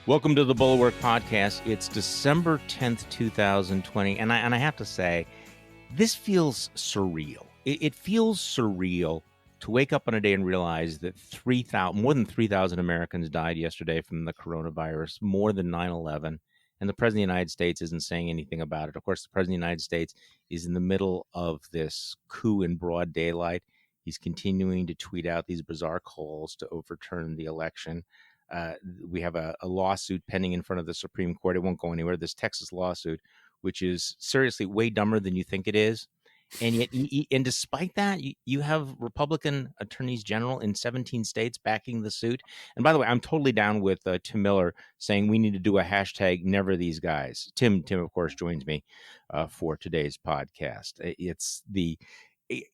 Welcome to the Bulwark podcast. It's December 10th, 2020, and I have to say, this feels surreal. It feels surreal to wake up on a day and realize that more than 3,000 Americans died yesterday from the coronavirus, more than 9/11, and the President of the United States isn't saying anything about it. Of course, the President of the United States is in the middle of this coup in broad daylight. He's continuing to tweet out these bizarre calls to overturn the election. We have a lawsuit pending in front of the Supreme Court. It won't go anywhere. This Texas lawsuit, which is seriously way dumber than you think it is. And yet, and despite that, you have Republican attorneys general in 17 states backing the suit. And by the way, I'm totally down with Tim Miller saying we need to do a hashtag never these guys. Tim, of course, joins me for today's podcast. It's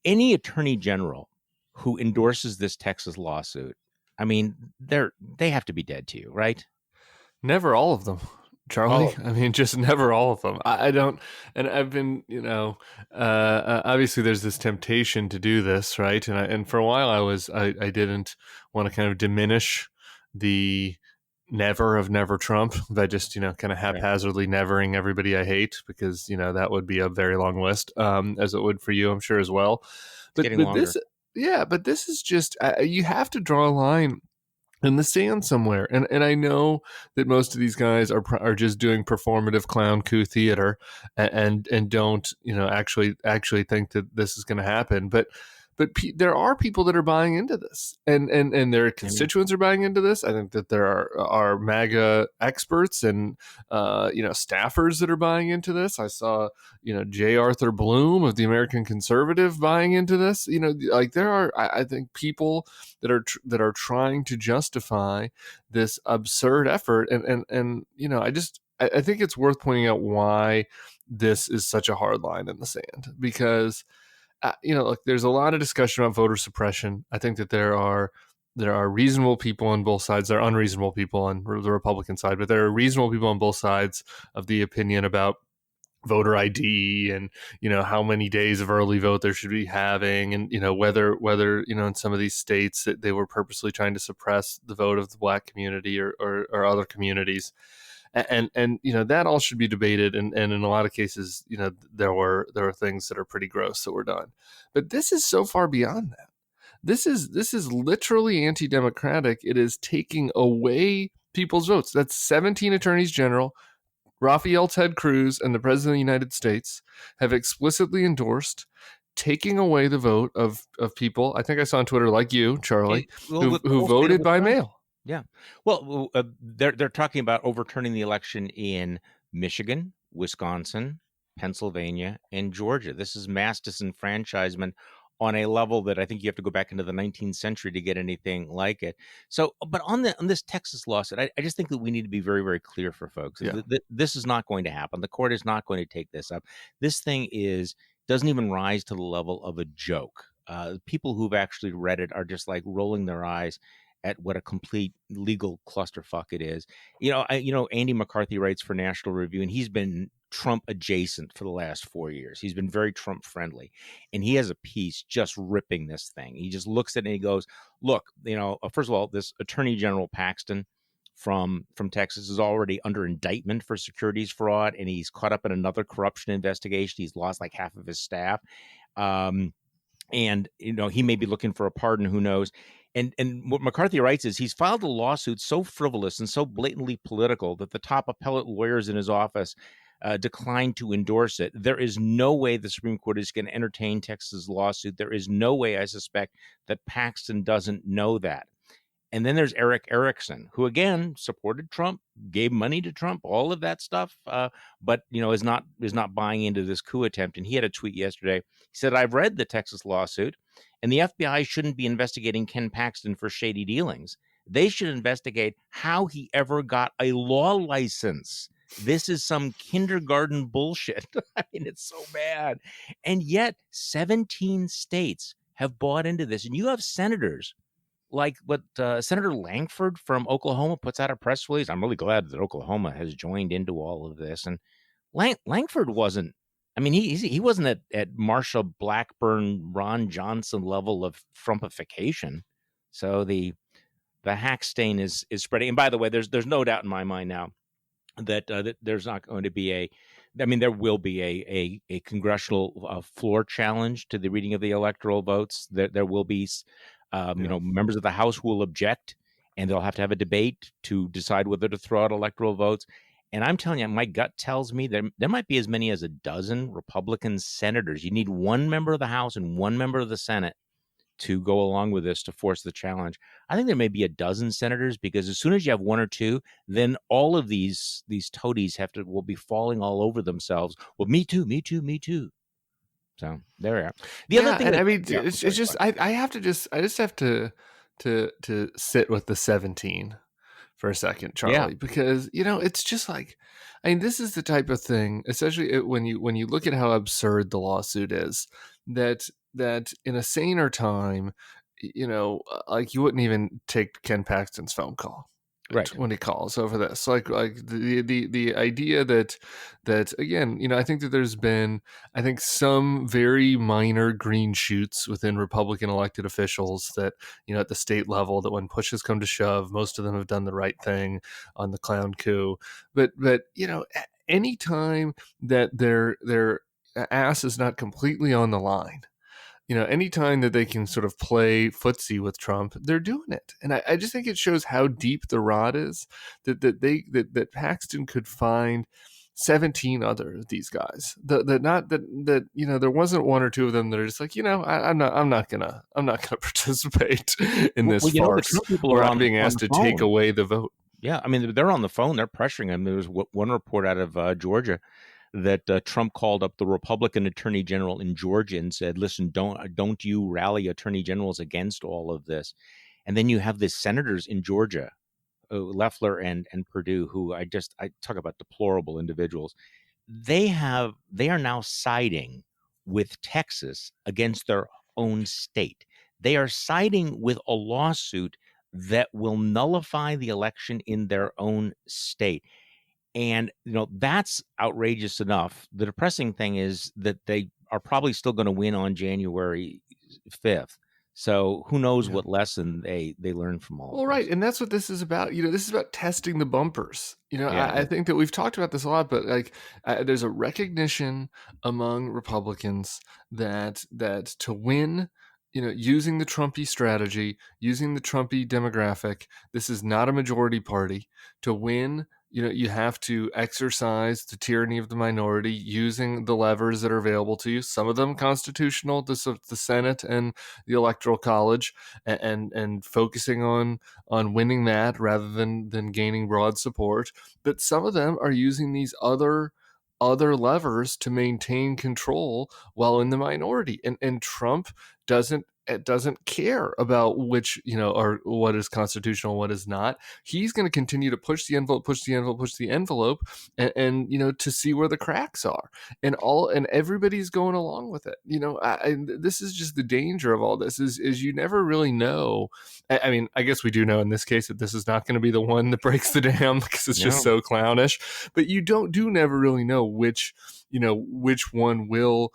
any attorney general who endorses this Texas lawsuit. I mean, they have to be dead to you, right? Never all of them, Charlie. I mean, just never all of them. I don't, and I've been, obviously there's this temptation to do this, right? And for a while I didn't want to kind of diminish the never Trump by just, kind of haphazardly nevering everybody I hate, because, that would be a very long list, as it would for you, I'm sure, as well. But this is just, you have to draw a line in the sand somewhere. And I know that most of these guys are just doing performative clown coup theater and don't, actually think that this is going to happen. But there are people that are buying into this, and their constituents are buying into this. I think that there are MAGA experts and staffers that are buying into this. I saw J. Arthur Bloom of the American Conservative buying into this. There are, I think, people that are trying to justify this absurd effort, and I think it's worth pointing out why this is such a hard line in the sand, because look, there's a lot of discussion about voter suppression. I think that there are reasonable people on both sides. There are unreasonable people on the Republican side, but there are reasonable people on both sides of the opinion about voter ID and, how many days of early vote there should be having, and, whether, in some of these states that they were purposely trying to suppress the vote of the Black community or other communities. And that all should be debated, and in a lot of cases, there were things that are pretty gross that were done. But this is so far beyond that. This is literally anti-democratic. It is taking away people's votes. That's 17 attorneys general, Rafael Ted Cruz, and the President of the United States have explicitly endorsed taking away the vote of people. I think I saw on Twitter, like you, Charlie, who voted by mail. Yeah. Well, they're talking about overturning the election in Michigan, Wisconsin, Pennsylvania, and Georgia. This is mass disenfranchisement on a level that I think you have to go back into the 19th century to get anything like it. So, but on this Texas lawsuit, I just think that we need to be very, very clear for folks. Yeah. This is not going to happen. The court is not going to take this up. This thing doesn't even rise to the level of a joke. People who've actually read it are just like rolling their eyes at what a complete legal clusterfuck it is. Andy McCarthy writes for National Review, and he's been Trump adjacent for the last 4 years. He's been very Trump friendly, and he has a piece just ripping this thing. He just looks at it and he goes, look, first of all, this Attorney General Paxton from Texas is already under indictment for securities fraud, and he's caught up in another corruption investigation. He's lost like half of his staff. And he may be looking for a pardon, who knows. And what McCarthy writes is he's filed a lawsuit so frivolous and so blatantly political that the top appellate lawyers in his office declined to endorse it. There is no way the Supreme Court is going to entertain Texas' lawsuit. There is no way, I suspect, that Paxton doesn't know that. And then there's Eric Erickson, who again supported Trump, gave money to Trump, all of that stuff, but is not buying into this coup attempt. And he had a tweet yesterday. He said, "I've read the Texas lawsuit, and the FBI shouldn't be investigating Ken Paxton for shady dealings. They should investigate how he ever got a law license. This is some kindergarten bullshit." I mean, it's so bad. And yet 17 states have bought into this, and you have senators like what Senator Langford from Oklahoma puts out a press release. I'm really glad that Oklahoma has joined into all of this. And Langford wasn't, I mean, he wasn't at Marsha Blackburn, Ron Johnson level of Trumpification. So the the hack stain is spreading. And by the way, there's no doubt in my mind now that there's not going to be there will be a congressional floor challenge to the reading of the electoral votes. There will be, members of the House who will object, and they'll have to have a debate to decide whether to throw out electoral votes. And I'm telling you, my gut tells me there might be as many as a dozen Republican senators. You need one member of the House and one member of the Senate to go along with this to force the challenge. I think there may be a dozen senators, because as soon as you have one or two, then all of these toadies will be falling all over themselves. Well, me too, me too, me too. So there we are. The other thing, it's just I just have to sit with the 17 for a second, Charlie, because it's just like, this is the type of thing, especially when you look at how absurd the lawsuit is, that in a saner time, like you wouldn't even take Ken Paxton's phone call. Right. When he calls over this, like the idea that again, I think that there's been, some very minor green shoots within Republican elected officials that, at the state level, that when push has come to shove, most of them have done the right thing on the clown coup. But any time that their ass is not completely on the line, anytime that they can sort of play footsie with Trump, they're doing it. And I just think it shows how deep the rot is, that Paxton could find 17 other of these guys. That there wasn't one or two of them that are just like, I'm not gonna participate in this farce. The people where are I'm being asked to take away the vote. Yeah, they're on the phone. They're pressuring him. There was one report out of Georgia that Trump called up the Republican Attorney General in Georgia and said, "Listen, don't you rally attorney generals against all of this?" And then you have the senators in Georgia, Loeffler and Perdue, who I talk about deplorable individuals. They are now siding with Texas against their own state. They are siding with a lawsuit that will nullify the election in their own state. And, that's outrageous enough. The depressing thing is that they are probably still going to win on January 5th. So who knows what lesson they learn from all of this. Right. And that's what this is about. This is about testing the bumpers. I think that we've talked about this a lot, but there's a recognition among Republicans that to win, using the Trumpy strategy, using the Trumpy demographic, this is not a majority party. To win, you have to exercise the tyranny of the minority using the levers that are available to you. Some of them constitutional, the Senate and the Electoral College, and focusing on winning that rather than gaining broad support. But some of them are using these other levers to maintain control while in the minority. And Trump doesn't care about which, or what is constitutional, what is not. He's going to continue to push the envelope, and to see where the cracks are, and everybody's going along with it. This is just the danger of all this is you never really know. I guess we do know in this case that this is not going to be the one that breaks the dam, because it's just so clownish, but you never really know which one will,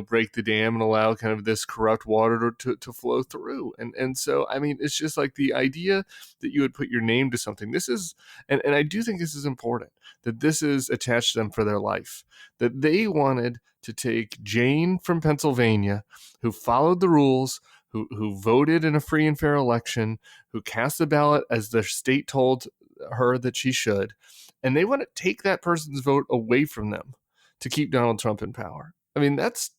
break the dam and allow kind of this corrupt water to flow through. And so, it's just like the idea that you would put your name to something. This is, and I do think this is important, that this is attached to them for their life, that they wanted to take Jane from Pennsylvania, who followed the rules, who voted in a free and fair election, who cast the ballot as their state told her that she should, and they want to take that person's vote away from them to keep Donald Trump in power. That's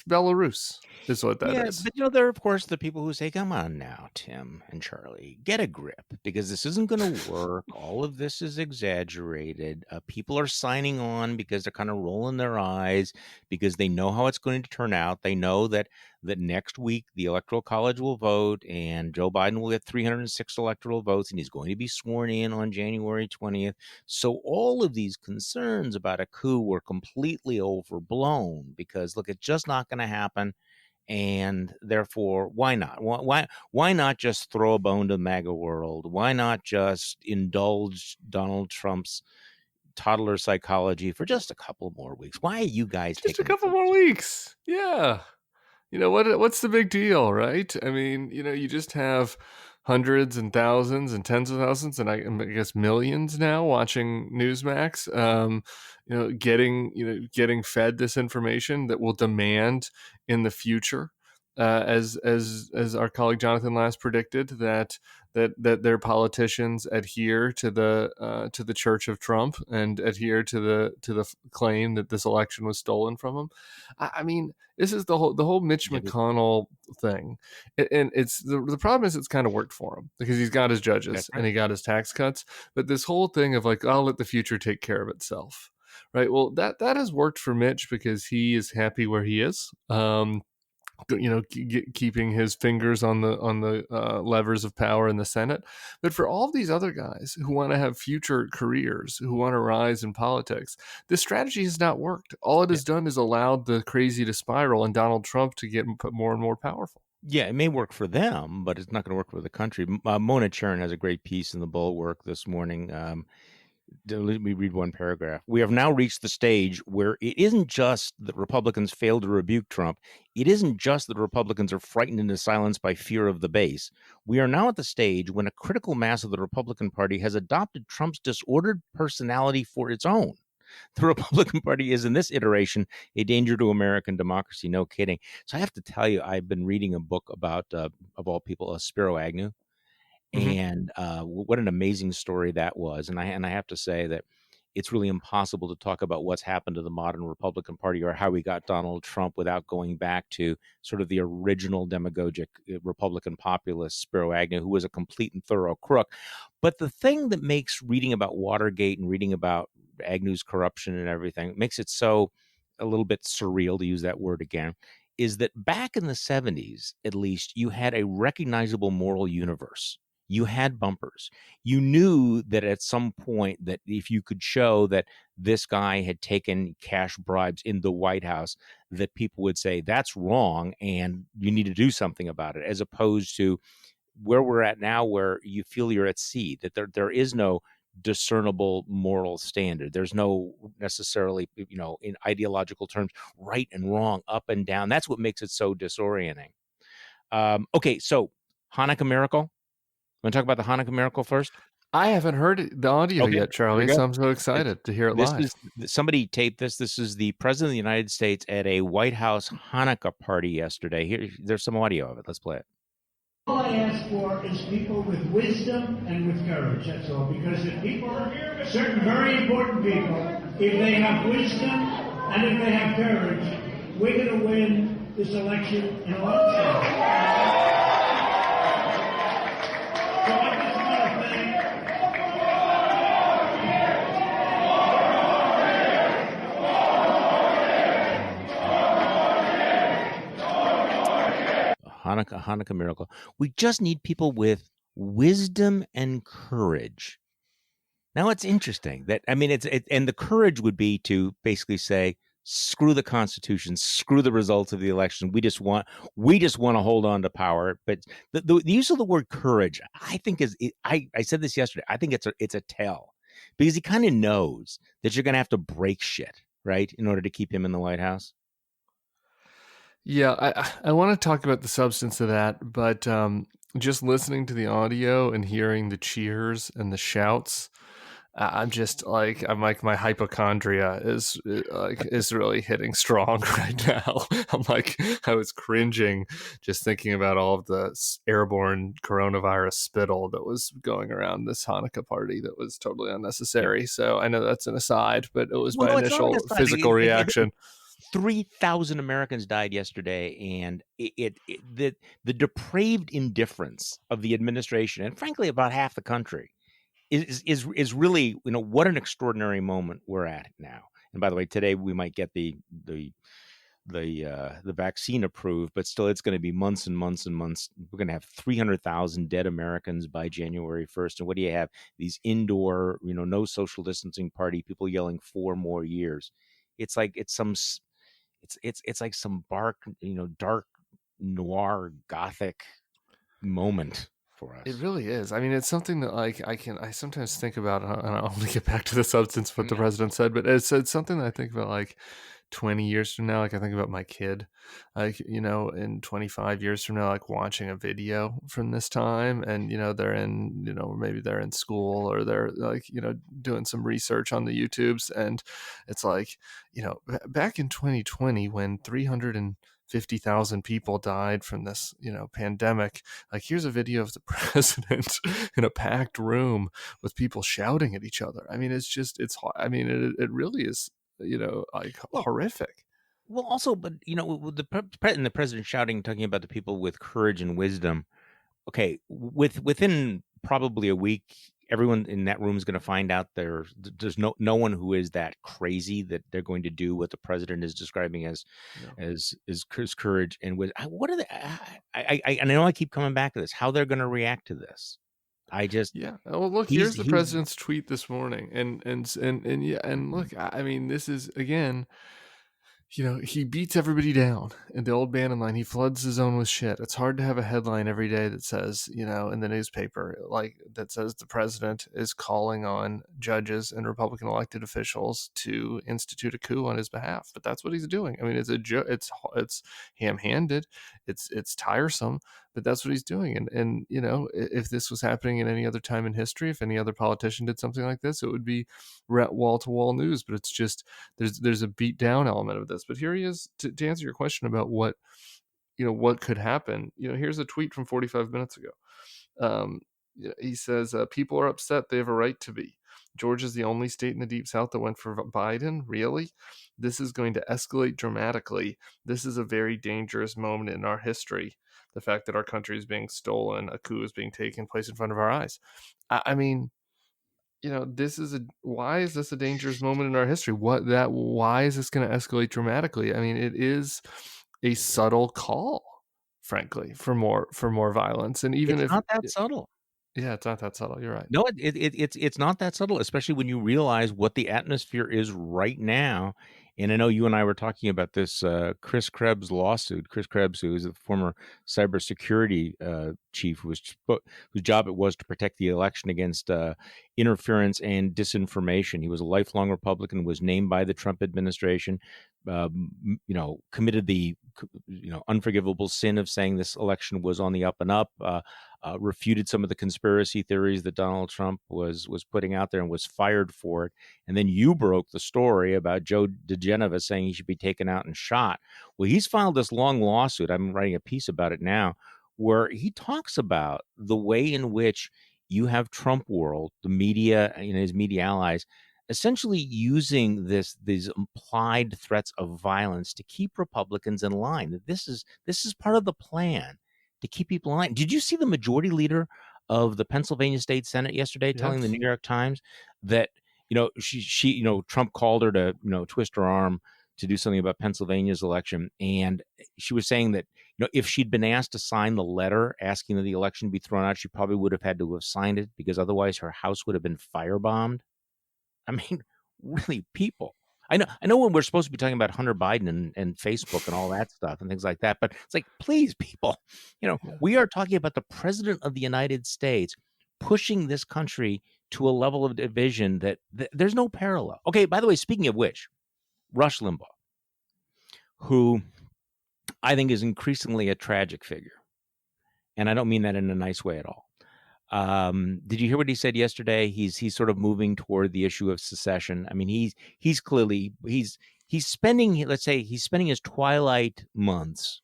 Belarus, is what that is. But there are, of course, the people who say, "Come on now, Tim and Charlie, get a grip, because this isn't going to work. All of this is exaggerated. People are signing on because they're kind of rolling their eyes, because they know how it's going to turn out. They know that next week the Electoral College will vote, and Joe Biden will get 306 electoral votes, and he's going to be sworn in on January 20th. So all of these concerns about a coup were completely overblown, because look, it's just not going to happen. And therefore, why not? Why not just throw a bone to the MAGA world? Why not just indulge Donald Trump's toddler psychology for just a couple more weeks? Why are you guys just a couple more weeks? Yeah. What's the big deal, right? You just have hundreds and thousands and tens of thousands, and I guess millions now watching Newsmax. Getting fed this information that will demand in the future, as our colleague Jonathan last predicted, that their politicians adhere to the Church of Trump and adhere to the claim that this election was stolen from him. I mean, this is the whole Mitch McConnell thing, and it's the problem is it's kind of worked for him because he's got his judges and he got his tax cuts. But this whole thing of like, I'll let the future take care of itself, right? Well, that has worked for Mitch because he is happy where he is. Keeping his fingers on the levers of power in the Senate. But for all of these other guys who want to have future careers, who want to rise in politics, this strategy has not worked. All it has done is allowed the crazy to spiral and Donald Trump to get more and more powerful. Yeah, it may work for them, but it's not going to work for the country. Mona Chern has a great piece in the Bulwark this morning. Let me read one paragraph. We have now reached the stage where it isn't just that Republicans fail to rebuke Trump. It isn't just that Republicans are frightened into silence by fear of the base. We are now at the stage when a critical mass of the Republican Party has adopted Trump's disordered personality for its own. The Republican Party is, in this iteration, a danger to American democracy. No kidding. So I have to tell you, I've been reading a book about, of all people, Spiro Agnew. And what an amazing story that was. And I have to say that it's really impossible to talk about what's happened to the modern Republican Party or how we got Donald Trump without going back to sort of the original demagogic Republican populist, Spiro Agnew, who was a complete and thorough crook. But the thing that makes reading about Watergate and reading about Agnew's corruption and everything makes it so a little bit surreal, to use that word again, is that back in the 70s, at least, you had a recognizable moral universe. You had bumpers. You knew that at some point that if you could show that this guy had taken cash bribes in the White House, that people would say that's wrong and you need to do something about it, as opposed to where we're at now, where you feel you're at sea, that there is no discernible moral standard. There's no necessarily, in ideological terms, right and wrong, up and down. That's what makes it so disorienting. Okay, so Hanukkah Miracle. Want to talk about the Hanukkah Miracle first? I haven't heard the audio yet, Charlie, so I'm so excited to hear it live. Somebody taped this. This is the President of the United States at a White House Hanukkah party yesterday. There's some audio of it. Let's play it. All I ask for is people with wisdom and with courage, that's all. Because if people, certain very important people, if they have wisdom and if they have courage, we're going to win this election in a lot. So I just want to thank Hanukkah Miracle. We just need people with wisdom and courage. Now it's interesting that, I mean, and the courage would be to basically say, screw the Constitution, screw the results of the election. We just want to hold on to power. But the use of the word courage, I think I said this yesterday. I think it's a tell, because he kind of knows that you're going to have to break shit, right, in order to keep him in the White House. Yeah, I want to talk about the substance of that, but just listening to the audio and hearing the cheers and the shouts, I'm like my hypochondria is really hitting strong right now. I was cringing just thinking about all of the airborne coronavirus spittle that was going around this Hanukkah party that was totally unnecessary. So I know that's an aside, but it was my initial physical reaction. 3,000 Americans died yesterday, and the depraved indifference of the administration, and frankly about half the country, is really, what an extraordinary moment we're at now. And by the way, today we might get the vaccine approved, but still it's going to be months and months and months. We're going to have 300,000 dead Americans by January 1st. And what do you have? These indoor, no social distancing party, people yelling 4 more years. It's like it's like some dark noir gothic moment for us. It really is. I mean, it's something that I sometimes think about, and I'll only get back to the substance of what the president said, but it's something that I think about, like, 20 years from now, like I think about my kid, like, in 25 years from now, like watching a video from this time, and, they're in, maybe they're in school, or they're like, doing some research on the YouTubes. And it's like, back in 2020, when 350,000 people died from this, pandemic, like here's a video of the president in a packed room with people shouting at each other. I mean, it really is, like horrific. Well, also, but with the president shouting, talking about the people with courage and wisdom. Okay, within probably a week, everyone in that room is going to find out there's no one who is that crazy that they're going to do what the president is describing as courage and wisdom. What are they? I know I keep coming back to this. How they're going to react to this? Yeah. Well, look, here's the president's tweet this morning, and yeah, and look, I mean, this is again. He beats everybody down in the old Bannon line. He floods the zone with shit. It's hard to have a headline every day that says, in the newspaper, like that says the president is calling on judges and Republican elected officials to institute a coup on his behalf. But that's what he's doing. I mean, it's ham-handed. It's tiresome, but that's what he's doing. And if this was happening in any other time in history, if any other politician did something like this, it would be wall-to-wall news. But it's just there's a beat down element of this. But here he is to answer your question about what could happen. Here's a tweet from 45 minutes ago. He says, people are upset. They have a right to be. Georgia's the only state in the Deep South that went for Biden. Really? This is going to escalate dramatically. This is a very dangerous moment in our history. The fact that our country is being stolen, a coup is being taken place in front of our eyes. I mean, why is this a dangerous moment in our history? Why is this going to escalate dramatically? I mean, it is a subtle call, frankly, for more violence. And even it's not that subtle. Yeah, it's not that subtle. You're right. No, it's not that subtle, especially when you realize what the atmosphere is right now. And I know you and I were talking about this Chris Krebs lawsuit. Chris Krebs, who is a former cybersecurity chief, whose job it was to protect the election against interference and disinformation. He was a lifelong Republican, was named by the Trump administration, committed the unforgivable sin of saying this election was on the up and up. Refuted some of the conspiracy theories that Donald Trump was putting out there, and was fired for it. And then you broke the story about Joe DeGeneva saying he should be taken out and shot. Well, he's filed this long lawsuit. I'm writing a piece about it now, where he talks about the way in which you have Trump world, the media, his media allies, essentially using these implied threats of violence to keep Republicans in line. That this is part of the plan to keep people in line. Did you see the majority leader of the Pennsylvania State Senate yesterday telling the New York Times that she Trump called her to twist her arm to do something about Pennsylvania's election, and she was saying that if she'd been asked to sign the letter asking that the election be thrown out, she probably would have had to have signed it, because otherwise her house would have been firebombed. I mean, really, people. I know when we're supposed to be talking about Hunter Biden and Facebook and all that stuff and things like that, but it's like, please, people, we are talking about the president of the United States pushing this country to a level of division that there's no parallel. Okay, by the way, speaking of which, Rush Limbaugh, who I think is increasingly a tragic figure, and I don't mean that in a nice way at all. Did you hear what he said yesterday? He's sort of moving toward the issue of secession. I mean, he's clearly spending his twilight months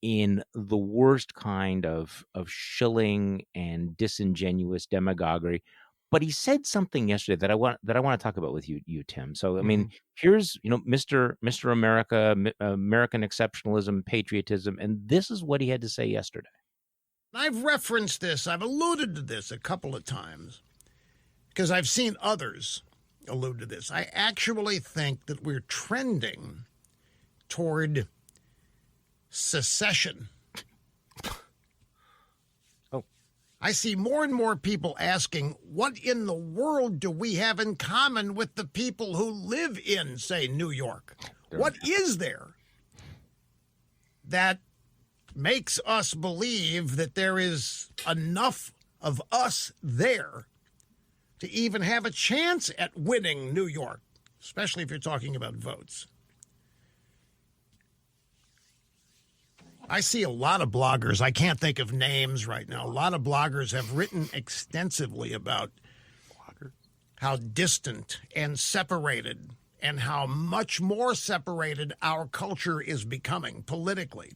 in the worst kind of shilling and disingenuous demagoguery. But he said something yesterday that I want to talk about with you, Tim. So I mean, here's Mr. America, American exceptionalism, patriotism, and this is what he had to say yesterday. I've referenced this, I've alluded to this a couple of times, because I've seen others allude to this. I actually think that we're trending toward secession. Oh. I see more and more people asking, what in the world do we have in common with the people who live in, say, New York? What is there that makes us believe that there is enough of us there to even have a chance at winning New York, especially if you're talking about votes? I see a lot of bloggers, I can't think of names right now, a lot of bloggers have written extensively about how distant and separated and how much more separated our culture is becoming politically.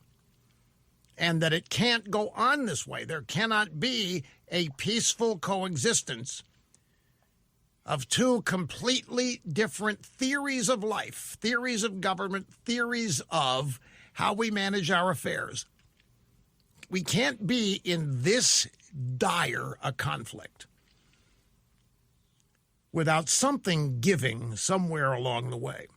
And that it can't go on this way. There cannot be a peaceful coexistence of two completely different theories of life, theories of government, theories of how we manage our affairs. We can't be in this dire a conflict without something giving somewhere along the way.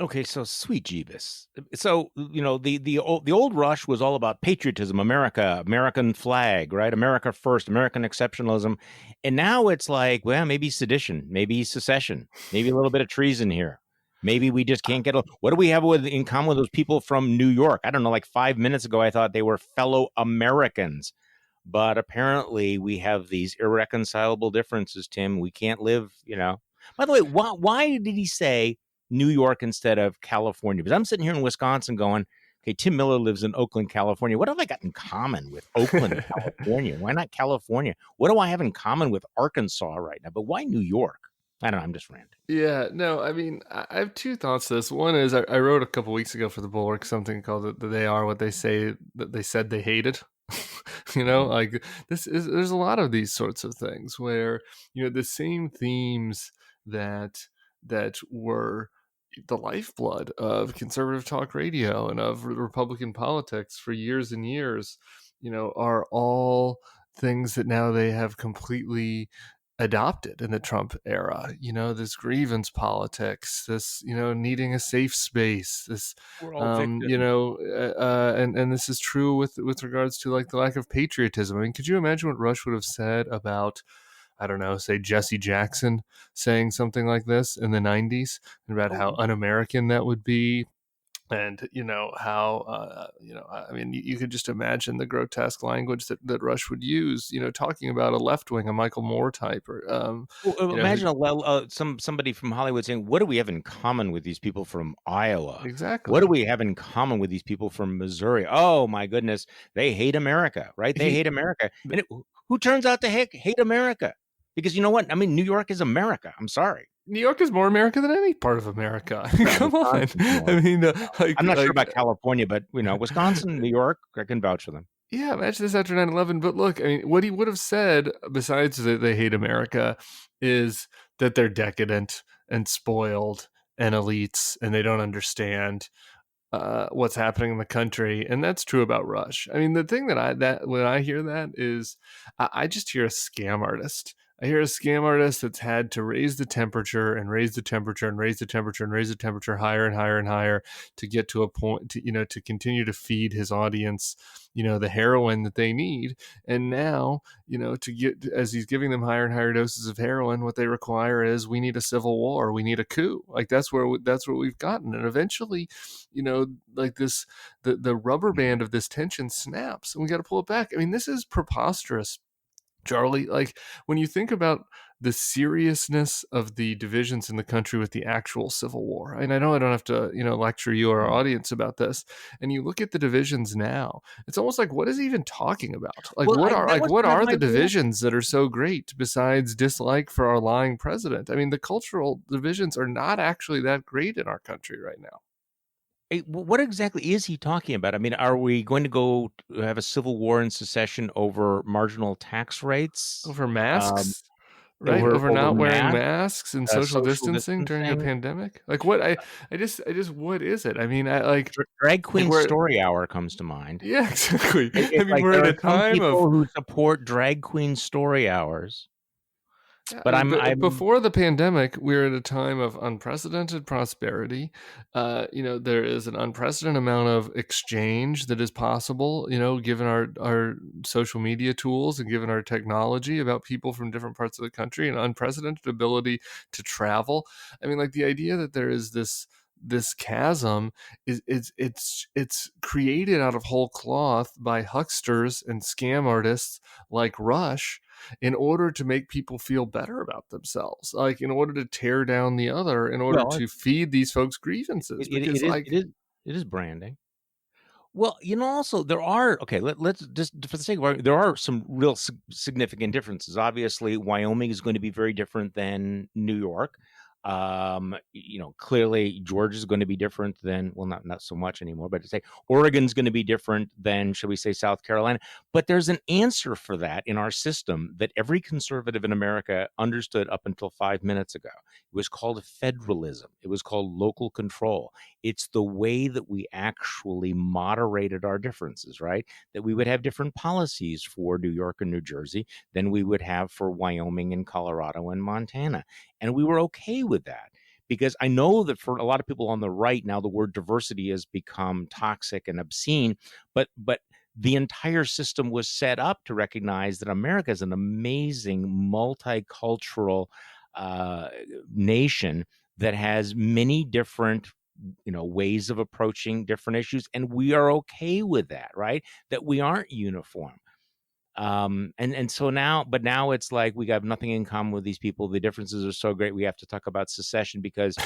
Okay, so sweet Jeebus. So, the old rush was all about patriotism, America, American flag, right? America first, American exceptionalism. And now it's like, well, maybe sedition, maybe secession, maybe a little bit of treason here. Maybe we just can't get what do we have in common with those people from New York? I don't know, like 5 minutes ago, I thought they were fellow Americans. But apparently we have these irreconcilable differences, Tim. We can't live, By the way, why did he say New York instead of California? Because I'm sitting here in Wisconsin going, okay, Tim Miller lives in Oakland, California. What have I got in common with Oakland, California? Why not California? What do I have in common with Arkansas right now? But why New York? I don't know. I'm just ranting. Yeah, no, I mean, I have two thoughts to this. One is I wrote a couple weeks ago for the Bulwark something called They Are What They Say That They Said They Hated. Like there's a lot of these sorts of things where, the same themes that were the lifeblood of conservative talk radio and of Republican politics for years and years, are all things that now they have completely adopted in the Trump era. This grievance politics, this needing a safe space, this We're all victims. and this is true with regards to like the lack of patriotism. I mean, could you imagine what Rush would have said about, I don't know, say Jesse Jackson saying something like this in the 90s, and about how un-American that would be? And how I mean, you could just imagine the grotesque language that Rush would use, talking about a left wing, a Michael Moore type, or imagine somebody from Hollywood saying, "What do we have in common with these people from Iowa? Exactly. What do we have in common with these people from Missouri? Oh my goodness, they hate America, right? They hate America, and who turns out to hate America? Because you know what? I mean, New York is America. I'm sorry." New York is more America than any part of America. Come on. I mean, I'm not sure about California, but Wisconsin, New York, I can vouch for them. Yeah, imagine this after 9/11. But look, I mean, what he would have said, besides that they hate America, is that they're decadent and spoiled and elites, and they don't understand what's happening in the country. And that's true about Rush. I mean, the thing that when I hear that is, I just hear a scam artist. I hear a scam artist that's had to raise the temperature and raise the temperature and raise the temperature and raise the temperature higher and higher and higher to get to a point to continue to feed his audience, the heroin that they need. And now, to get, as he's giving them higher and higher doses of heroin, what they require is, we need a civil war. We need a coup. Like that's what we've gotten. And eventually, like this, the rubber band of this tension snaps and we got to pull it back. I mean, this is preposterous, Charlie. Like, when you think about the seriousness of the divisions in the country with the actual Civil War, and I know I don't have to, lecture you or our audience about this, and you look at the divisions now, it's almost like, what is he even talking about? Like, what are the divisions that are so great besides dislike for our lying president? I mean, the cultural divisions are not actually that great in our country right now. What exactly is he talking about? I mean, are we going to go have a civil war and secession over marginal tax rates? Over masks? Right? Over not wearing masks and social distancing during a pandemic? Like, what? I just, what is it? I mean, Drag Queen Story Hour comes to mind. Yeah, exactly. I mean, we're at a time people who support Drag Queen Story Hours. But I'm before the pandemic, we're at a time of unprecedented prosperity. There is an unprecedented amount of exchange that is possible, given our social media tools and given our technology about people from different parts of the country, and unprecedented ability to travel. I mean, like, the idea that there is this chasm it's created out of whole cloth by hucksters and scam artists like Rush, in order to make people feel better about themselves, like in order to tear down the other, in order to feed these folks grievances. It is branding. Well, also there are okay. Let's just for the sake of argument, there are some real significant differences. Obviously, Wyoming is going to be very different than New York. Clearly Georgia is going to be different than, well, not so much anymore, but to say Oregon's going to be different than, shall we say, South Carolina. But there's an answer for that in our system that every conservative in America understood up until 5 minutes ago. It was called federalism. It was called local control. It's the way that we actually moderated our differences, right? That we would have different policies for New York and New Jersey than we would have for Wyoming and Colorado and Montana. And we were okay with that, because I know that for a lot of people on the right now, the word diversity has become toxic and obscene, but the entire system was set up to recognize that America is an amazing multicultural nation that has many different ways of approaching different issues, and we are okay with that, right? That we aren't uniform. And so now it's like we have nothing in common with these people. The differences are so great we have to talk about secession because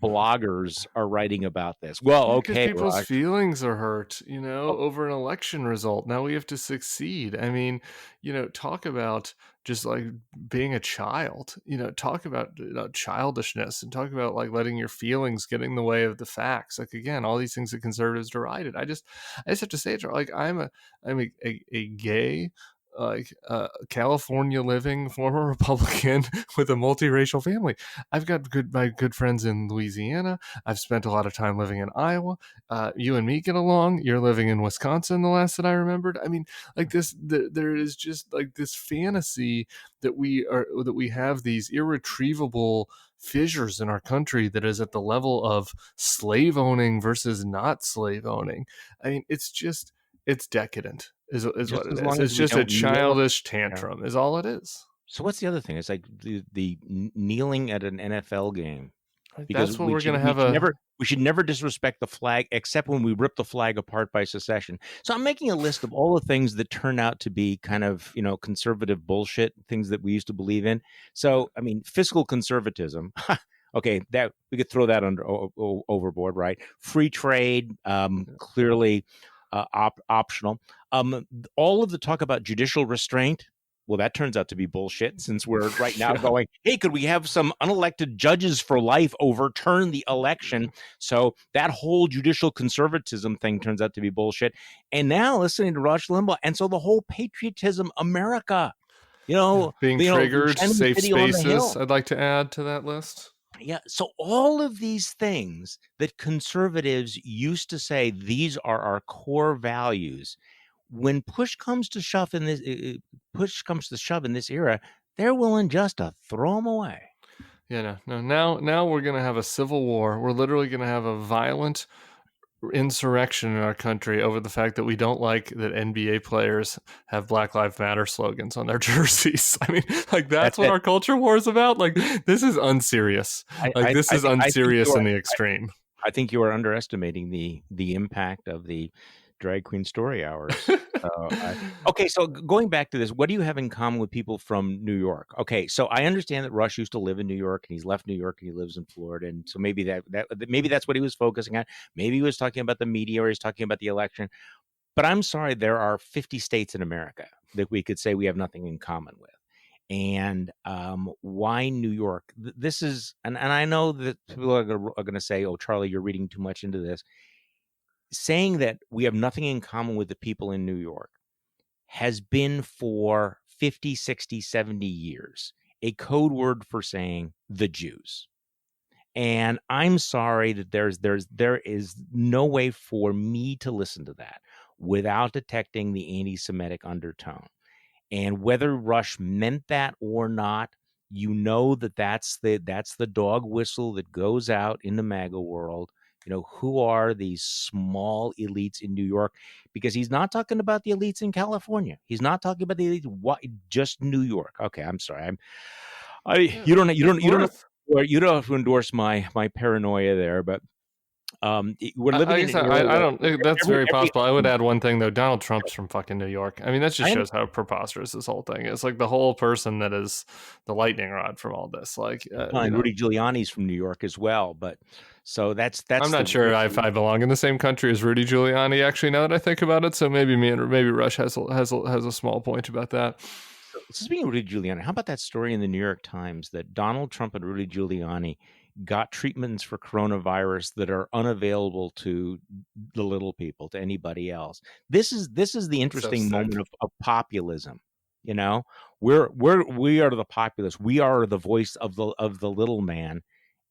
bloggers are writing about this. Well, Because okay, people's Rush. feelings are hurt, over an election result. Now we have to succeed. I mean, talk about just like being a child, talk about childishness, and talk about like letting your feelings get in the way of the facts. Like, again, all these things that conservatives derided. I just have to say it. Like, I'm a gay, like California living former Republican with a multiracial family. I've got my good friends in Louisiana. I've spent a lot of time living in Iowa. You and me get along. You're living in Wisconsin, the last that I remembered. I mean, like this, there is just like this fantasy that we have these irretrievable fissures in our country that is at the level of slave owning versus not slave owning. I mean, it's decadent is what it is. It's just a childish tantrum is all it is. So what's the other thing? It's like the kneeling at an NFL game. Because that's what we're going to have we should never disrespect the flag except when we rip the flag apart by secession. So I'm making a list of all the things that turn out to be kind of, conservative bullshit, things that we used to believe in. So, I mean, fiscal conservatism. Okay, that we could throw that overboard, right? Free trade, clearly optional. All of the talk about judicial restraint, well, that turns out to be bullshit, since we're right now going, hey, could we have some unelected judges for life overturn the election? So that whole judicial conservatism thing turns out to be bullshit. And now listening to Rush Limbaugh, and so the whole patriotism America, being triggered, safe spaces, I'd like to add to that list. Yeah. So all of these things that conservatives used to say, these are our core values, when push comes to shove in this era, they're willing just to throw them away. Yeah, no. Now we're going to have a civil war. We're literally going to have a violent insurrection in our country over the fact that we don't like that NBA players have Black Lives Matter slogans on their jerseys. I mean, like that's what our culture war is about. Like, this is unserious. This is unserious in the extreme. I think you are underestimating the impact of the drag queen story hours. Okay, so going back to this, what do you have in common with people from New York? Okay, so I understand that Rush used to live in New York and he's left New York and he lives in Florida, and so maybe that's what he was focusing on. Maybe he was talking about the media or he's talking about the election. But I'm sorry, there are 50 states in America that we could say we have nothing in common with. And why New York? This is, and I know that people are going to say, oh, Charlie, you're reading too much into this. Saying that we have nothing in common with the people in New York has been for 50, 60, 70 years a code word for saying the Jews. And I'm sorry that there is no way for me to listen to that without detecting the anti-Semitic undertone. And whether Rush meant that or not, that's the dog whistle that goes out in the MAGA world. Who are these small elites in New York? Because he's not talking about the elites in California. He's not talking about the elites. Just New York. Okay, I'm sorry. You don't have to endorse my paranoia there, but We're living I in guess an era I where don't think that's very every possible. I would add one thing though. Donald Trump's from fucking New York. I mean, that just I shows how understand. preposterous this whole thing is. Like the whole person that is the lightning rod from all this. Like, And Rudy Giuliani's from New York as well, but so that's I'm the not sure if I belong in the same country as Rudy Giuliani. Actually, now that I think about it, so maybe me and maybe Rush has a small point about that. So speaking of Rudy Giuliani, how about that story in the New York Times that Donald Trump and Rudy Giuliani got treatments for coronavirus that are unavailable to the little people, to anybody else? This is the So interesting sick. moment of populism. You know, we are the populace. We are the voice of the little man,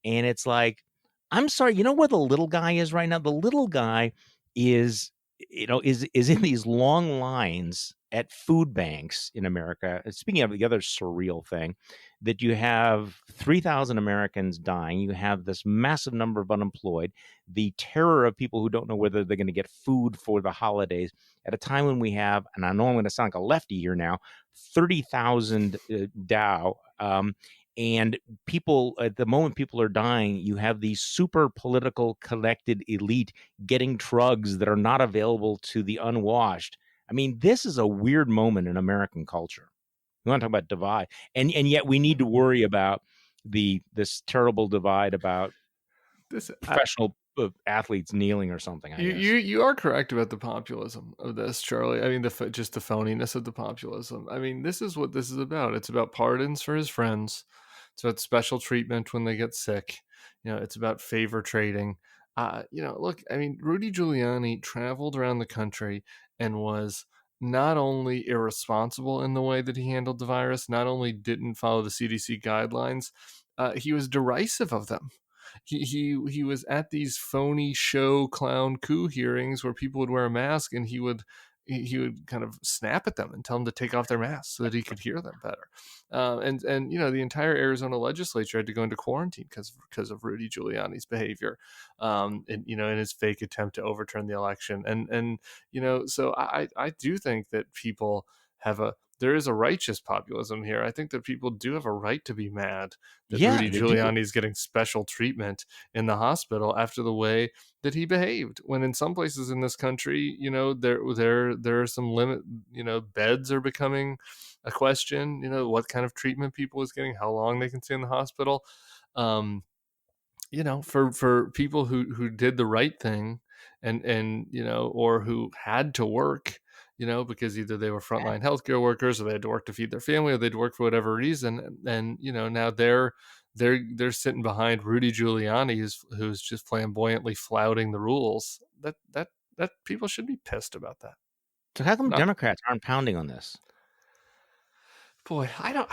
and it's like, I'm sorry, you know where the little guy is right now? The little guy is, is in these long lines at food banks in America. And speaking of the other surreal thing, that you have 3,000 Americans dying, you have this massive number of unemployed, the terror of people who don't know whether they're going to get food for the holidays at a time when we have, and I know I'm going to sound like a lefty here now, 30,000 Dow. And people, at the moment people are dying, you have the super political collected elite getting drugs that are not available to the unwashed. I mean, this is a weird moment in American culture. We want to talk about divide, and yet we need to worry about this terrible divide about This professional athletes kneeling or something. I guess you are correct about the populism of this, Charlie. I mean, just the phoniness of the populism. I mean, this is what this is about. It's about pardons for his friends. It's about special treatment when they get sick. It's about favor trading. Look, I mean, Rudy Giuliani traveled around the country and was not only irresponsible in the way that he handled the virus, not only didn't follow the CDC guidelines, he was derisive of them. He was at these phony show clown coup hearings where people would wear a mask, and he would kind of snap at them and tell them to take off their masks so that he could hear them better. And the entire Arizona legislature had to go into quarantine because of Rudy Giuliani's behavior, in his fake attempt to overturn the election. And so I do think that people there is a righteous populism here. I think that people do have a right to be mad that Rudy they do. Giuliani is getting special treatment in the hospital after the way that he behaved. When in some places in this country, there are some limit. Beds are becoming a question. What kind of treatment people is getting, how long they can stay in the hospital. For people who did the right thing and or who had to work, because either they were frontline healthcare workers or they had to work to feed their family or they'd work for whatever reason. And now they're sitting behind Rudy Giuliani who's just flamboyantly flouting the rules. That people should be pissed about that. So how come Democrats aren't pounding on this? Boy, I don't.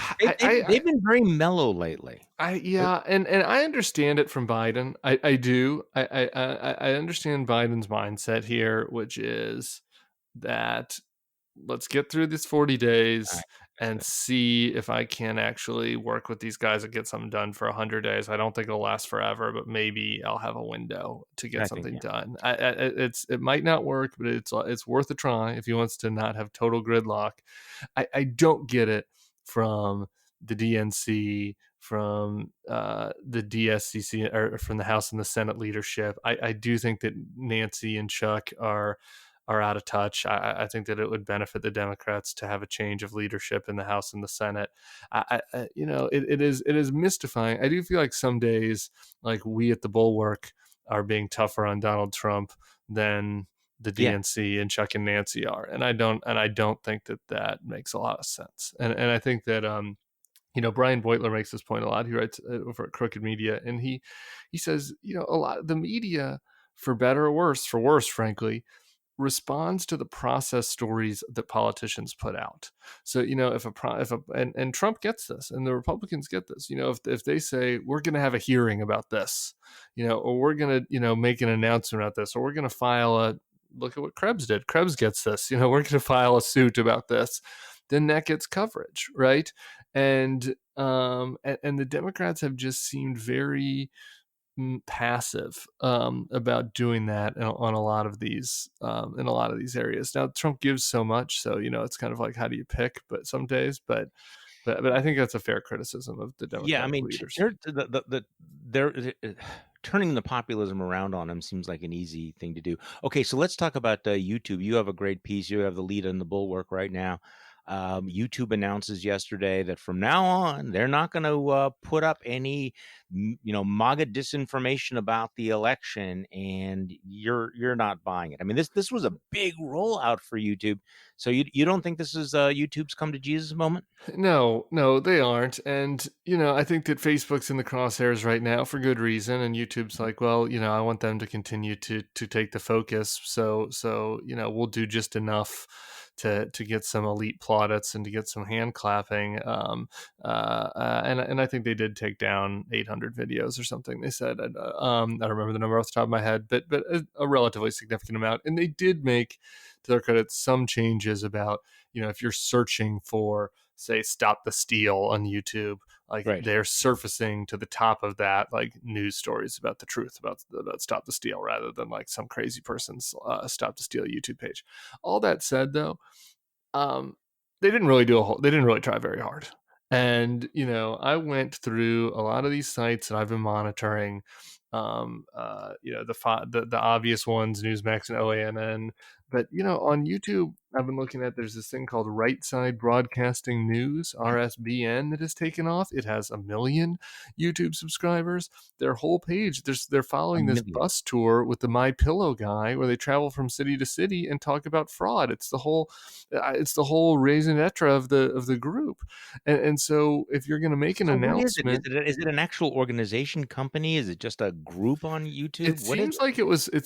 They've been very mellow lately. And I understand it from Biden. I do. I understand Biden's mindset here, which is that let's get through this 40 days and see if I can actually work with these guys and get something done for 100 days. I don't think it'll last forever, but maybe I'll have a window to get something done. It might not work, but it's worth a try if he wants to not have total gridlock. I don't get it from the DNC, from the DSCC, or from the House and the Senate leadership. I do think that Nancy and Chuck are out of touch. I think that it would benefit the Democrats to have a change of leadership in the House and the Senate. It is mystifying. I do feel like some days, like we at the Bulwark are being tougher on Donald Trump than the DNC and Chuck and Nancy are, and I don't think that makes a lot of sense. And I think that Brian Beutler makes this point a lot. He writes over at Crooked Media, and he says a lot of the media, for better or worse, for worse, frankly, responds to the process stories that politicians put out. So, and Trump gets this, and the Republicans get this, if they say, we're going to have a hearing about this, or we're going to, make an announcement about this, or we're going to look at what Krebs did. Krebs gets this, we're going to file a suit about this, then that gets coverage. Right. And the Democrats have just seemed very passive about doing that on a lot of these in a lot of these areas. Now Trump gives so much, so it's kind of like, how do you pick? But some days, but I think that's a fair criticism of the Democratic leadership. turning the populism around on them seems like an easy thing to do. Okay, so let's talk about YouTube. You have a great piece. You have the lead in the Bulwark right now. YouTube announces yesterday that from now on, they're not going to put up any, MAGA disinformation about the election, and you're not buying it. I mean, this was a big rollout for YouTube. So you don't think this is YouTube's come to Jesus moment? No, they aren't. And, I think that Facebook's in the crosshairs right now for good reason. And YouTube's like, well, I want them to continue to take the focus. So, we'll do just enough to get some elite plaudits and to get some hand clapping. And I think they did take down 800 videos or something. They said, I don't remember the number off the top of my head, but a relatively significant amount. And they did make, to their credit, some changes about, if you're searching for, say, Stop the Steal on YouTube, like Right. they're surfacing to the top of that like news stories about the truth about Stop the Steal, rather than like some crazy person's Stop the Steal YouTube page. All that said, though, they didn't really they didn't really try very hard. And I went through a lot of these sites that I've been monitoring. The obvious ones, Newsmax and OANN. But on YouTube, I've been looking at, there's this thing called Right Side Broadcasting News, RSBN, that has taken off. It has 1 million YouTube subscribers. Their whole page, they're following this bus tour with the My Pillow guy, where they travel from city to city and talk about fraud. It's the whole raison d'etre of the group. And so if you're going to make an announcement, is it an actual organization company? Is it just a group on YouTube? It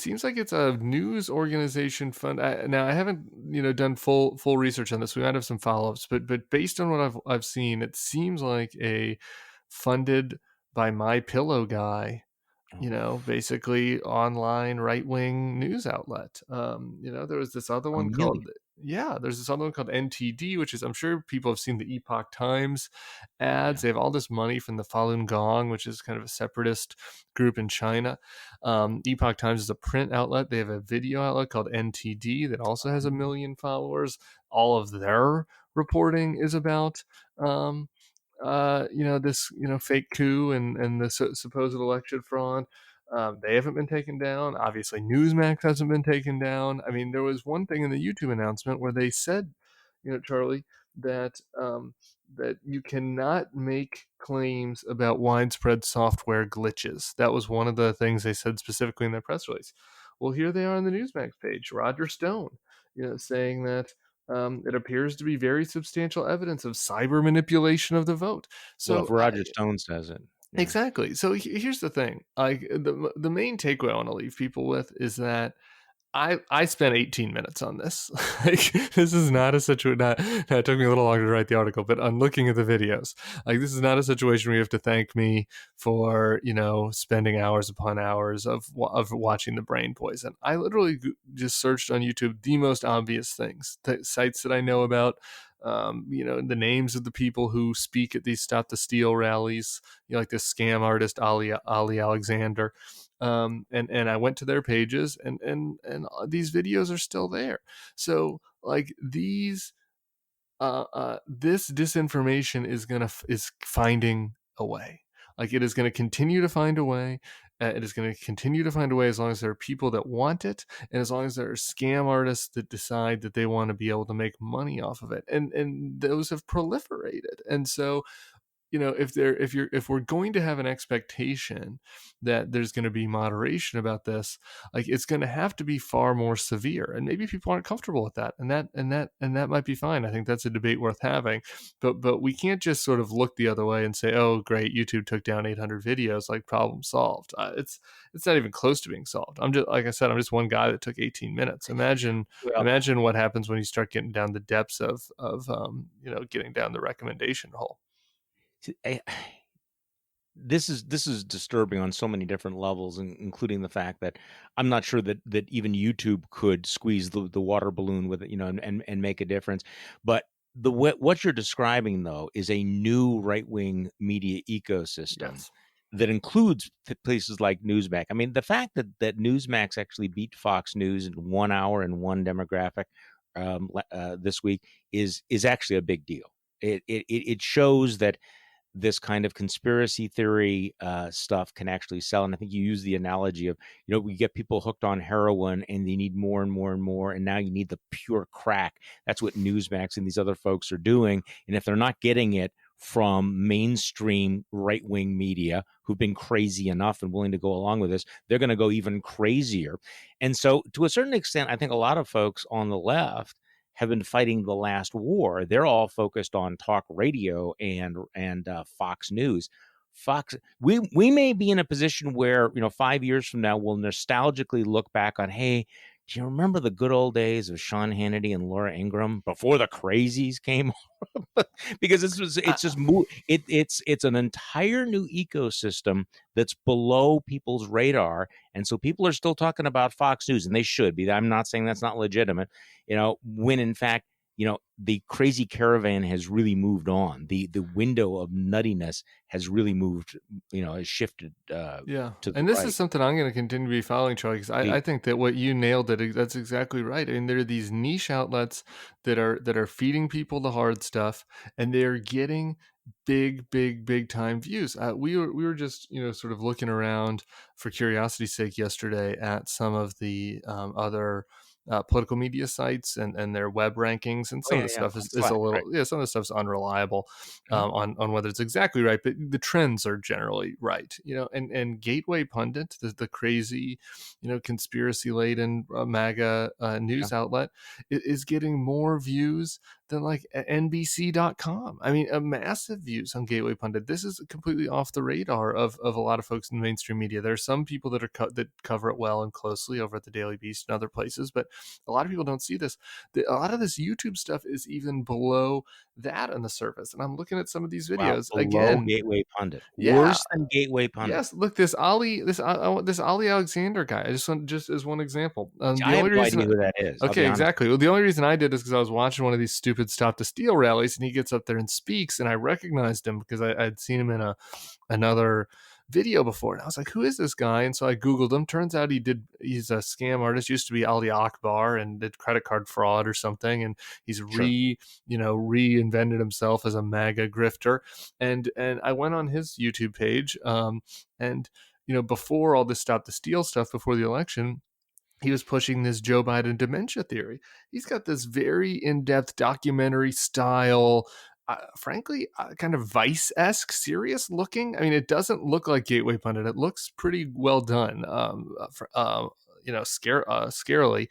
seems like it's a news organization fund. Now I haven't done full research on this. We might have some follow-ups, but based on what I've seen, it seems like a funded by My Pillow guy, basically online right-wing news outlet. There was this other one called there's this other one called NTD, which is, I'm sure people have seen the Epoch Times ads. They have all this money from the Falun Gong, which is kind of a separatist group in China. Epoch Times is a print outlet. They have a video outlet called NTD that also has 1 million followers. All of their reporting is about this fake coup and the supposed election fraud. They haven't been taken down. Obviously, Newsmax hasn't been taken down. I mean, there was one thing in the YouTube announcement where they said, Charlie, that that you cannot make claims about widespread software glitches. That was one of the things they said specifically in their press release. Well, here they are on the Newsmax page. Roger Stone, saying that it appears to be very substantial evidence of cyber manipulation of the vote. So well, if Roger Stone says it. Yeah. Exactly. So here's the thing. Like the main takeaway I want to leave people with is that I spent 18 minutes on this. Like, this is not a situation. It took me a little longer to write the article, but on looking at the videos, like, this is not a situation where you have to thank me for spending hours upon hours of watching the brain poison. I literally just searched on YouTube the most obvious things, the sites that I know about. The names of the people who speak at these Stop the Steal rallies, like this scam artist Ali Alexander. And I went to their pages, and these videos are still there. So like these, this disinformation is finding a way. Like, it is going to continue to find a way. It is going to continue to find a way as long as there are people that want it, and as long as there are scam artists that decide that they want to be able to make money off of it. And those have proliferated. And so, if we're going to have an expectation that there's going to be moderation about this, like, it's going to have to be far more severe. And maybe people aren't comfortable with that, and that might be fine. I think that's a debate worth having, but we can't just sort of look the other way and say, oh great, YouTube took down 800 videos, like, problem solved. It's not even close to being solved. I'm just one guy that took 18 minutes. Imagine what happens when you start getting down the depths of getting down the recommendation hole. This is disturbing on so many different levels, including the fact that I'm not sure that even YouTube could squeeze the water balloon with it, and make a difference. But what you're describing, though, is a new right-wing media ecosystem that includes places like Newsmax. I mean, the fact that Newsmax actually beat Fox News in 1 hour and one demographic this week is actually a big deal. It shows that this kind of conspiracy theory stuff can actually sell. And I think you use the analogy of, we get people hooked on heroin and they need more and more and more. And now you need the pure crack. That's what Newsmax and these other folks are doing. And if they're not getting it from mainstream right-wing media who've been crazy enough and willing to go along with this, they're going to go even crazier. And so to a certain extent, I think a lot of folks on the left have been fighting the last war. They're all focused on talk radio and Fox News. We may be in a position where 5 years from now we'll nostalgically look back on, hey, do you remember the good old days of Sean Hannity and Laura Ingraham before the crazies came? Because it's an entire new ecosystem that's below people's radar, and so people are still talking about Fox News, and they should be. I'm not saying that's not legitimate, when in fact the crazy caravan has really moved on. The window of nuttiness has really moved, has shifted to the and this right. is something I'm going to continue to be following, Charlie, because I think that what you nailed it, that's exactly right. I mean, there are these niche outlets that are feeding people the hard stuff, and they're getting big time views. We were just sort of looking around for curiosity's sake yesterday at some of the other political media sites and their web rankings, and some of the stuff is a little some of the stuff's unreliable on whether it's exactly right, but the trends are generally right. And Gateway Pundit, the crazy conspiracy laden MAGA news outlet, is getting more views than like NBC.com. I mean, massive views on Gateway Pundit. This is completely off the radar of a lot of folks in the mainstream media. There are some people that that cover it well and closely over at the Daily Beast and other places, but a lot of people don't see this. A lot of this YouTube stuff is even below that on the surface. And I'm looking at some of these videos again. Gateway Pundit, worse than Gateway Pundit. Yes, look, this Ali Alexander guy. Just as one example. I have no idea who that is. Okay, exactly. Well, the only reason I did is because I was watching one of these stupid Stop the Steal rallies, and he gets up there and speaks, and I recognized him because I'd seen him in another video before, and I was like, who is this guy? And so I Googled him. Turns out he's a scam artist, used to be Ali Akbar and did credit card fraud or something, and he's reinvented himself as a MAGA grifter. And I went on his YouTube page, and before all this Stop the Steal stuff, before the election, he was pushing this Joe Biden dementia theory. He's got this very in-depth documentary style, frankly, kind of Vice-esque, serious looking. I mean, it doesn't look like Gateway Pundit. It looks pretty well done. Scarily,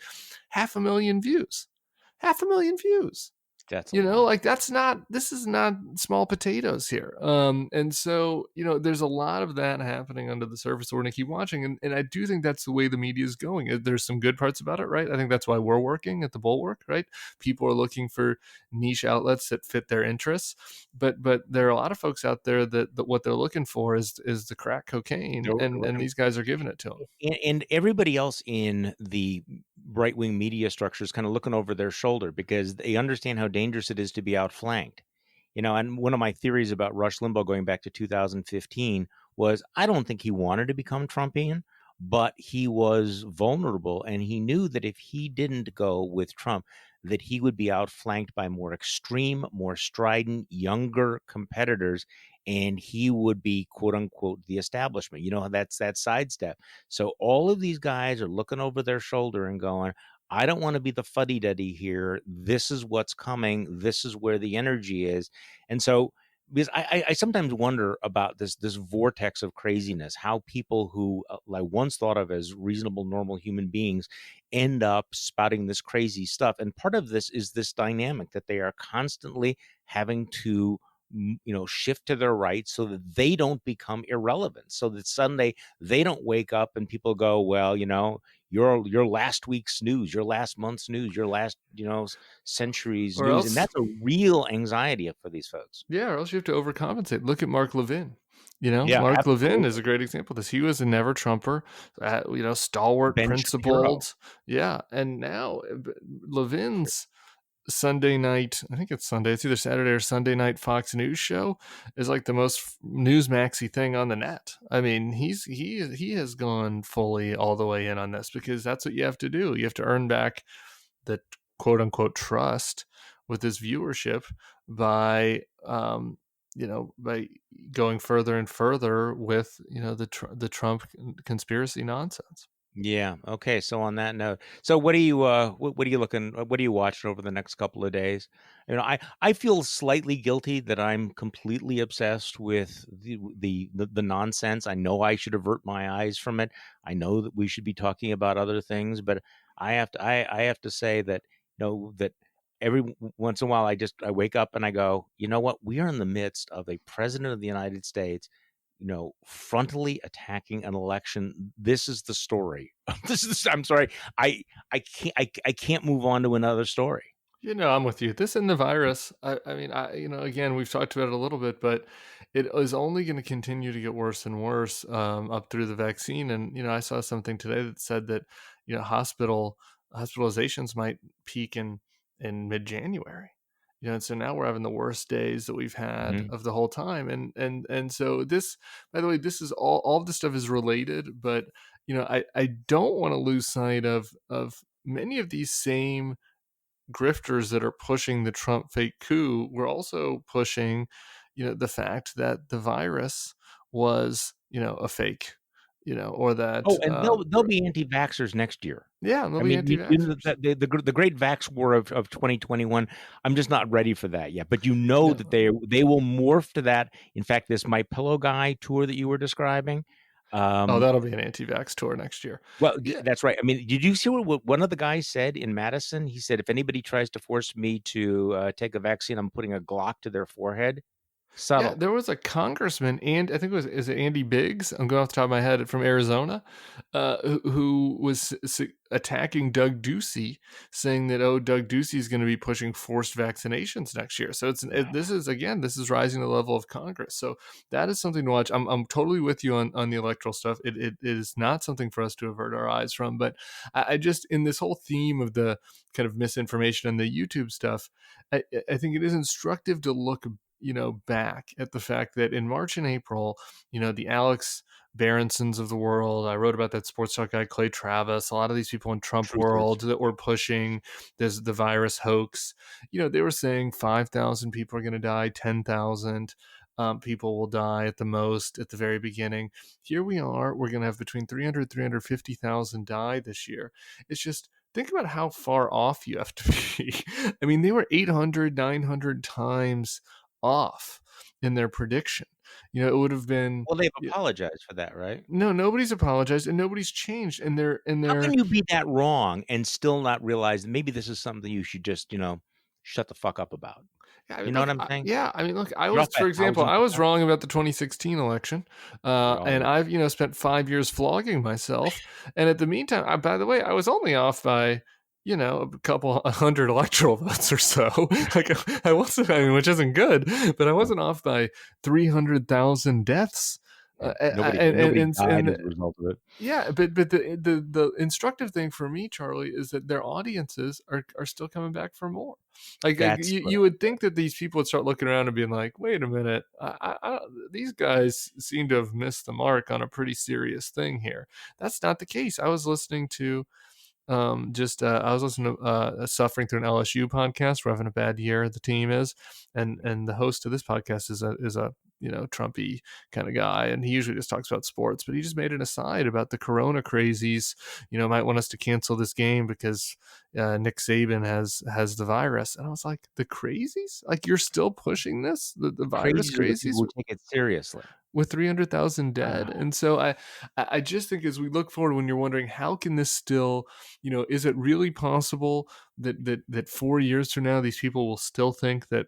500,000 views. 500,000 views. That's this is not small potatoes here. And so, there's a lot of that happening under the surface. We're going to keep watching. And I do think that's the way the media is going. There's some good parts about it, right? I think that's why we're working at the Bulwark, right? People are looking for niche outlets that fit their interests. But there are a lot of folks out there that what they're looking for is the crack cocaine. And these guys are giving it to them. And everybody else in the right-wing media structure is kind of looking over their shoulder because they understand how dangerous it is to be outflanked. And one of my theories about Rush Limbaugh going back to 2015 was I don't think he wanted to become Trumpian, but he was vulnerable, and he knew that if he didn't go with Trump, that he would be outflanked by more extreme, more strident, younger competitors, and he would be, quote unquote, the establishment. That's that sidestep. So all of these guys are looking over their shoulder and going, I don't want to be the fuddy-duddy here. This is what's coming. This is where the energy is. And so, because I sometimes wonder about this vortex of craziness, how people who I once thought of as reasonable, normal human beings end up spouting this crazy stuff. And part of this is this dynamic that they are constantly having to shift to their right so that they don't become irrelevant, so that Sunday they don't wake up and people go, well, your last week's news, your last month's news, your last century's or news, else, and that's a real anxiety for these folks. Yeah, or else you have to overcompensate. Look at Mark Levin. Mark absolutely. Levin is a great example of this. He was a never Trumper, stalwart, principled. Yeah, and now Levin's Sunday night, I think it's Sunday, it's either Saturday or Sunday night Fox News show is like the most Newsmaxy thing on the net. I mean, he has gone fully all the way in on this because that's what you have to do. You have to earn back the quote unquote trust with this viewership by by going further and further with the Trump conspiracy nonsense. Yeah. Okay. So on that note, so what are you what are you looking what are you watching over the next couple of days? I feel slightly guilty that I'm completely obsessed with the nonsense. I know I should avert my eyes from it. I know that we should be talking about other things, but I have to say that that once in a while I wake up and I go, you know what? We are in the midst of a president of the United States frontally attacking an election. This is the story. I'm sorry. I can't move on to another story. I'm with you. This and the virus. I mean, again, we've talked about it a little bit, but it is only going to continue to get worse and worse up through the vaccine. And I saw something today that said that hospitalizations might peak in mid-January. And so now we're having the worst days that we've had of the whole time. And so this, by the way, this is all of this stuff is related, but I don't want to lose sight of many of these same grifters that are pushing the Trump fake coup were also pushing, the fact that the virus was, a fake, or that, Oh, and they'll be anti-vaxxers next year. yeah, they'll I be mean, anti-vaxxers. the great vax war of 2021. I'm just not ready for that yet. But No. that they will morph to that. In fact, this My Pillow guy tour that you were describing. That'll be an anti-vax tour next year. Well, Yeah. that's right. I mean, did you see what one of the guys said in Madison? He said, if anybody tries to force me to take a vaccine, I'm putting a Glock to their forehead. Yeah, Subtle. there was a congressman, and I think is it Andy Biggs? I'm going off the top of my head from Arizona, who was attacking Doug Ducey, saying that Doug Ducey is going to be pushing forced vaccinations next year. So this is rising to the level of Congress. So that is something to watch. I'm totally with you on the electoral stuff. It is not something for us to avert our eyes from. But I just in this whole theme of the kind of misinformation and the YouTube stuff, I think it is instructive to look back at the fact that in March and April, the Alex Berensons of the world, I wrote about that sports talk guy, Clay Travis, a lot of these people in Trump Truthers. world that were pushing the virus hoax, they were saying 5,000 people are going to die, 10,000 people will die at the most at the very beginning. Here we are, we're going to have between 300, 350,000 die this year. It's just, think about how far off you have to be. I mean, they were 800, 900 times off in their prediction. It would have been. Well, they've apologized for that, right? No, nobody's apologized and nobody's changed. And How can you be that wrong and still not realize that maybe this is something you should just, shut the fuck up about? Yeah, I mean, You know look, what I'm saying? I mean, look, I You're was, off by for example, I was 1,000%. wrong about the 2016 election, and I've, spent 5 years flogging myself. And at the meantime, by the way, I was only off by, a couple 100 electoral votes or so. Like I wasn't, which isn't good, but I wasn't off by 300,000 deaths. Nobody died as a result of it. Yeah, but the instructive thing for me, Charlie, is that their audiences are still coming back for more. Like you would think that these people would start looking around and being like, wait a minute, these guys seem to have missed the mark on a pretty serious thing here. That's not the case. I was listening to I was listening to Suffering Through an LSU podcast. We're having a bad year, the team is, and the host of this podcast is a Trumpy kind of guy, and he usually just talks about sports, but he just made an aside about the Corona crazies. Might want us to cancel this game because Nick Saban has the virus, and I was like, the crazies? Like, you're still pushing this? The virus crazies? Will take it seriously With 300,000 dead. And so I just think as we look forward, when you're wondering how can this still, is it really possible that 4 years from now these people will still think that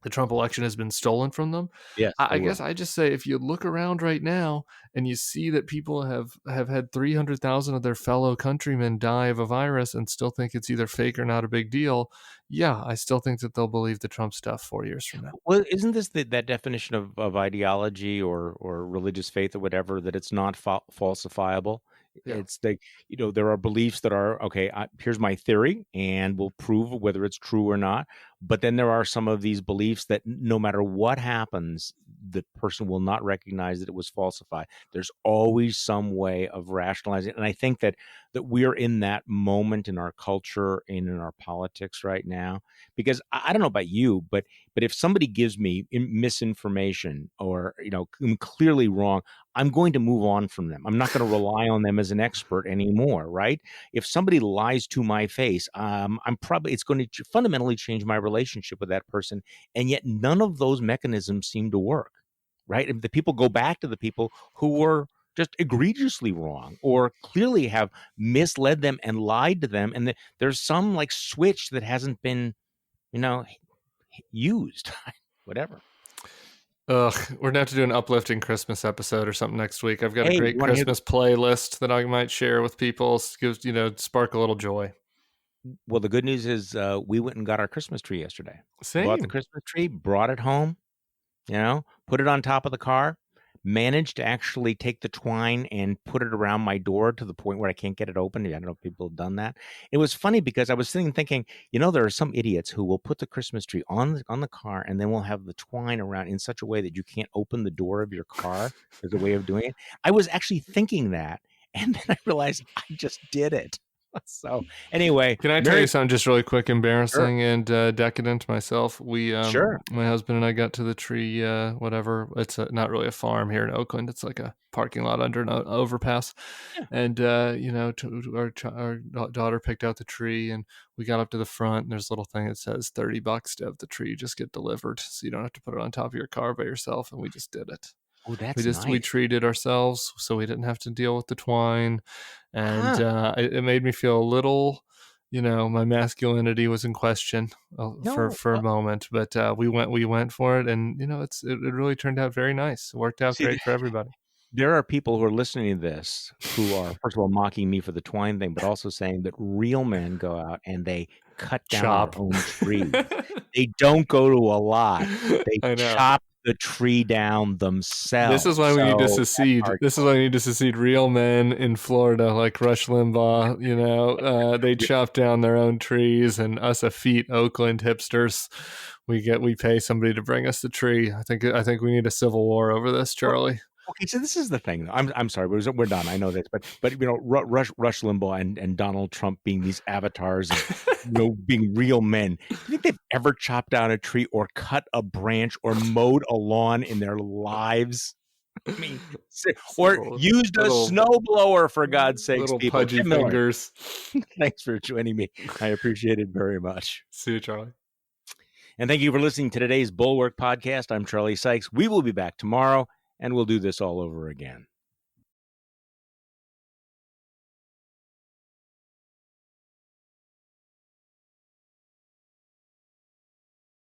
the Trump election has been stolen from them? Yes, I guess I just say, if you look around right now and you see that people have had 300,000 of their fellow countrymen die of a virus and still think it's either fake or not a big deal, yeah, I still think that they'll believe the Trump stuff 4 years from now. Well, isn't this that definition of ideology or religious faith or whatever, that it's not falsifiable? Yeah. It's like, there are beliefs that are, okay, here's my theory, and we'll prove whether it's true or not. But then there are some of these beliefs that no matter what happens, the person will not recognize that it was falsified. There's always some way of rationalizing it. And I think that that we are in that moment in our culture and in our politics right now. Because I don't know about you, but if somebody gives me misinformation or clearly wrong, I'm going to move on from them. I'm not going to rely on them as an expert anymore, right? If somebody lies to my face, it's going to fundamentally change my relationship with that person. And yet none of those mechanisms seem to work, right? If the people go back to the people who were just egregiously wrong or clearly have misled them and lied to them. And there's some like switch that hasn't been, used, whatever. Ugh, we're gonna have to do an uplifting Christmas episode or something next week. I've got a Hey, great Christmas playlist that I might share with people. Spark a little joy. Well, the good news is we went and got our Christmas tree yesterday. Same. Bought the Christmas tree, brought it home, put it on top of the car, managed to actually take the twine and put it around my door to the point where I can't get it open. I don't know if people have done that. It was funny because I was thinking, there are some idiots who will put the Christmas tree on the car and then we'll have the twine around in such a way that you can't open the door of your car. There's a way of doing it. I was actually thinking that, and then I realized I just did it. So anyway, can I tell you something just really quick, embarrassing and decadent myself? We, sure. My husband and I got to the tree, whatever. It's not really a farm here in Oakland. It's like a parking lot under an overpass. Yeah. And, our daughter picked out the tree and we got up to the front and there's a little thing that says $30 to have the tree just get delivered. So you don't have to put it on top of your car by yourself. And we just did it. Oh, that's nice. We treated ourselves so we didn't have to deal with the twine. And it made me feel a little, my masculinity was in question for a moment. But we went for it. And, it really turned out very nice. It worked out great for everybody. There are people who are listening to this who are, first of all, mocking me for the twine thing, but also saying that real men go out and they cut down their own tree. They don't go to a lot. They chop the tree down themselves. This is why we need to secede. This is why we need to secede. Real men in Florida, like Rush Limbaugh, they chop down their own trees, and us effete Oakland hipsters, we pay somebody to bring us the tree. I think we need a civil war over this, Charlie. Okay, so this is the thing. I'm sorry, we're done. I know this, but Rush Limbaugh and Donald Trump being these avatars of being real men. Do you think they've ever chopped down a tree or cut a branch or mowed a lawn in their lives? I mean, or used a snowblower, for God's sakes, little people. Pudgy fingers. Thanks for joining me. I appreciate it very much. See you, Charlie. And thank you for listening to today's Bulwark podcast. I'm Charlie Sykes. We will be back tomorrow. And we'll do this all over again.